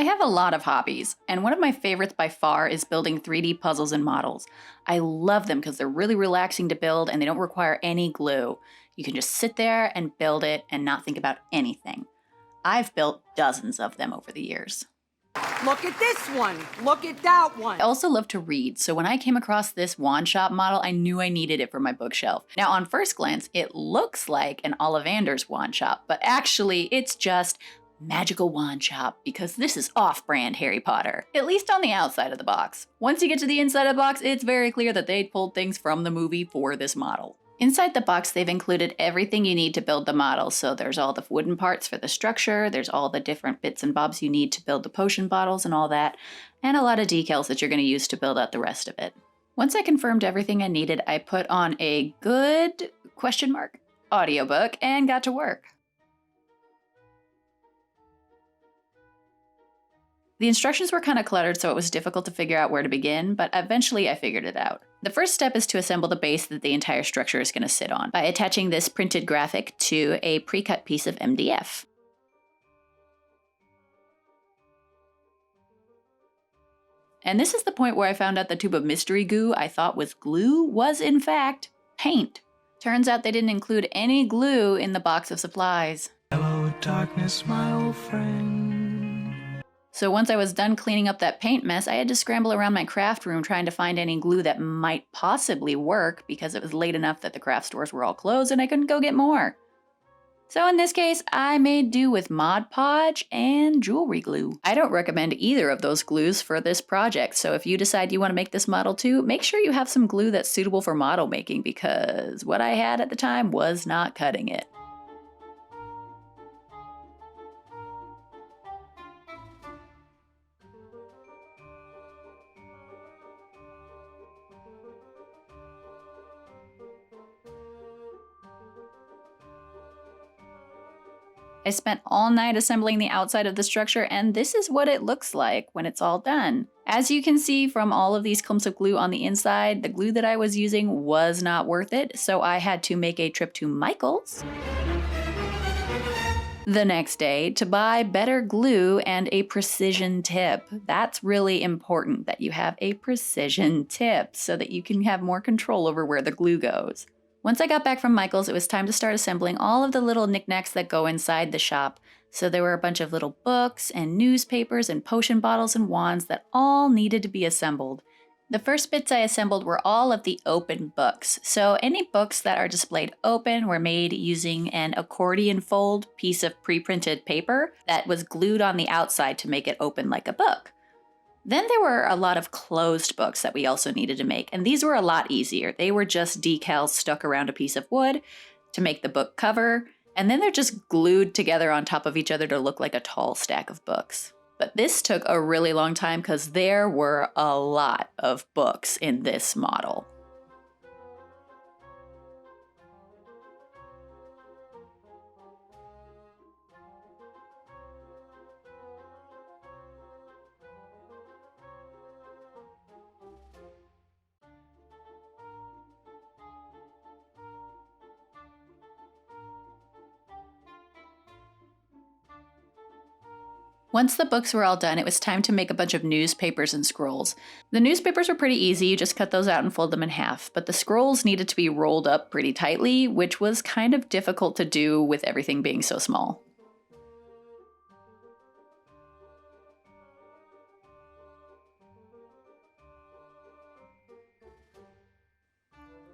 I have a lot of hobbies, and one of my favorites by far is building 3D puzzles and models. I love them because they're really relaxing to build and they don't require any glue. You can just sit there and build it and not think about anything. I've built dozens of them over the years. Look at this one. Look at that one. I also love to read, so when I came across this wand shop model, I knew I needed it for my bookshelf. Now, on first glance, it looks like an Ollivanders wand shop, but actually, it's just magical wand shop because this is off-brand Harry Potter, at least on the outside of the box. Once you get to the inside of the box, it's very clear that they pulled things from the movie for this model. Inside the box, they've included everything you need to build the model. So there's all the wooden parts for the structure, there's all the different bits and bobs you need to build the potion bottles and all that, and a lot of decals that you're going to use to build out the rest of it. Once I confirmed everything I needed, I put on a good audiobook and got to work. The instructions were kind of cluttered, so it was difficult to figure out where to begin, but eventually I figured it out. The first step is to assemble the base that the entire structure is going to sit on by attaching this printed graphic to a pre-cut piece of MDF. And this is the point where I found out the tube of mystery goo I thought was glue was in fact paint. Turns out they didn't include any glue in the box of supplies. Hello, darkness, my old friend. So once I was done cleaning up that paint mess, I had to scramble around my craft room trying to find any glue that might possibly work because it was late enough that the craft stores were all closed and I couldn't go get more. So in this case, I made do with Mod Podge and jewelry glue. I don't recommend either of those glues for this project, so if you decide you want to make this model too, make sure you have some glue that's suitable for model making because what I had at the time was not cutting it. I spent all night assembling the outside of the structure, and this is what it looks like when it's all done. As you can see from all of these clumps of glue on the inside, the glue that I was using was not worth it, so I had to make a trip to Michael's the next day to buy better glue and a precision tip. That's really important that you have a precision tip so that you can have more control over where the glue goes. Once I got back from Michael's, it was time to start assembling all of the little knickknacks that go inside the shop. So there were a bunch of little books and newspapers and potion bottles and wands that all needed to be assembled. The first bits I assembled were all of the open books. So any books that are displayed open were made using an accordion fold piece of pre-printed paper that was glued on the outside to make it open like a book. Then there were a lot of closed books that we also needed to make, and these were a lot easier. They were just decals stuck around a piece of wood to make the book cover, and then they're just glued together on top of each other to look like a tall stack of books. But this took a really long time because there were a lot of books in this model. Once the books were all done, it was time to make a bunch of newspapers and scrolls. The newspapers were pretty easy, you just cut those out and fold them in half, but the scrolls needed to be rolled up pretty tightly, which was kind of difficult to do with everything being so small.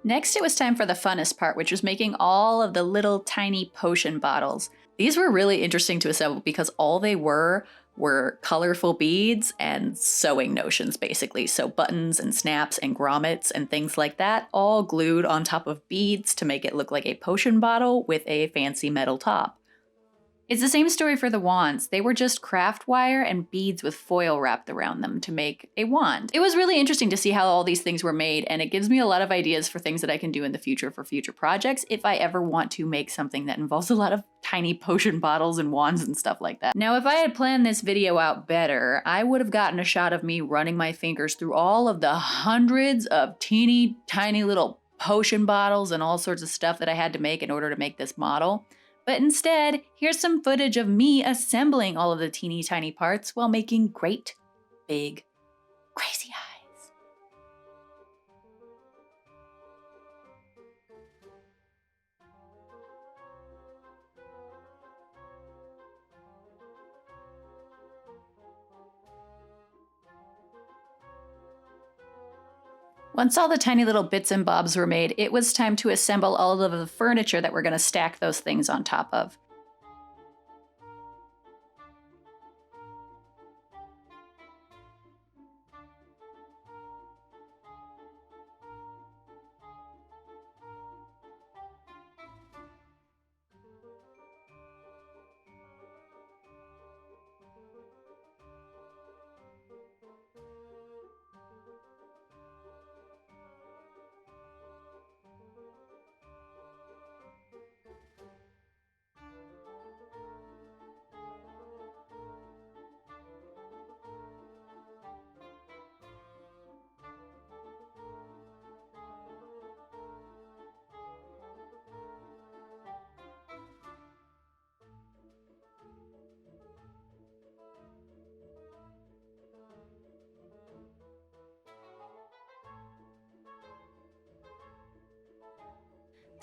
Next, it was time for the funnest part, which was making all of the little tiny potion bottles. These were really interesting to assemble because all they were colorful beads and sewing notions, basically. So buttons and snaps and grommets and things like that, all glued on top of beads to make it look like a potion bottle with a fancy metal top. It's the same story for the wands. They were just craft wire and beads with foil wrapped around them to make a wand. It was really interesting to see how all these things were made, and it gives me a lot of ideas for things that I can do in the future for future projects if I ever want to make something that involves a lot of tiny potion bottles and wands and stuff like that. Now, if I had planned this video out better, I would have gotten a shot of me running my fingers through all of the hundreds of teeny tiny little potion bottles and all sorts of stuff that I had to make in order to make this model. But instead, here's some footage of me assembling all of the teeny tiny parts while making great, big, crazy eyes. Once all the tiny little bits and bobs were made, it was time to assemble all of the furniture that we're going to stack those things on top of.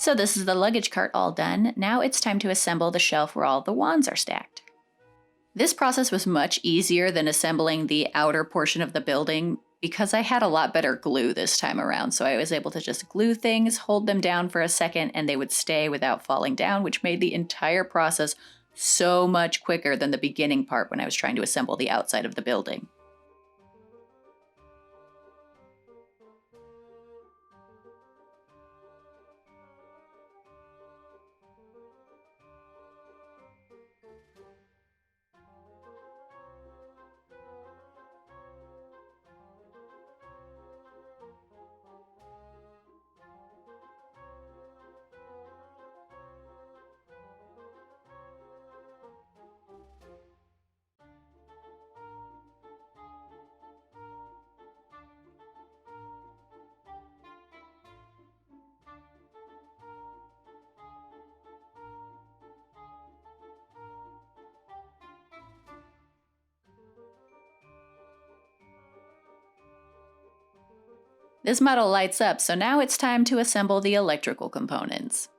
So this is the luggage cart all done. Now it's time to assemble the shelf where all the wands are stacked. This process was much easier than assembling the outer portion of the building because I had a lot better glue this time around. So I was able to just glue things, hold them down for a second, and they would stay without falling down, which made the entire process so much quicker than the beginning part when I was trying to assemble the outside of the building. This model lights up, so now it's time to assemble the electrical components.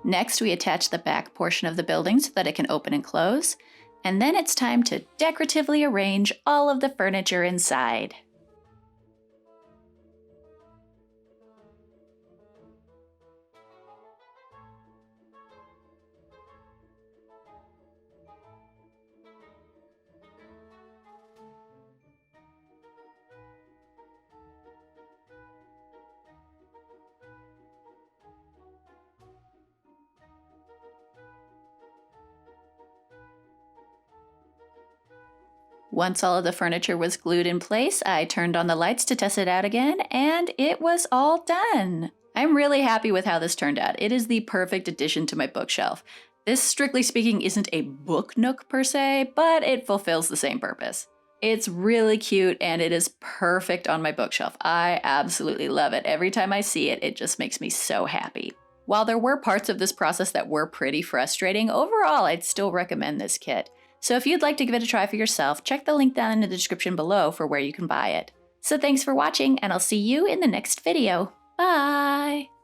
Next, we attach the back portion of the building so that it can open and close. And then it's time to decoratively arrange all of the furniture inside. Once all of the furniture was glued in place, I turned on the lights to test it out again, and it was all done. I'm really happy with how this turned out. It is the perfect addition to my bookshelf. This, strictly speaking, isn't a book nook per se, but it fulfills the same purpose. It's really cute and it is perfect on my bookshelf. I absolutely love it. Every time I see it, it just makes me so happy. While there were parts of this process that were pretty frustrating, overall, I'd still recommend this kit. So if you'd like to give it a try for yourself, check the link down in the description below for where you can buy it. So thanks for watching, and I'll see you in the next video. Bye!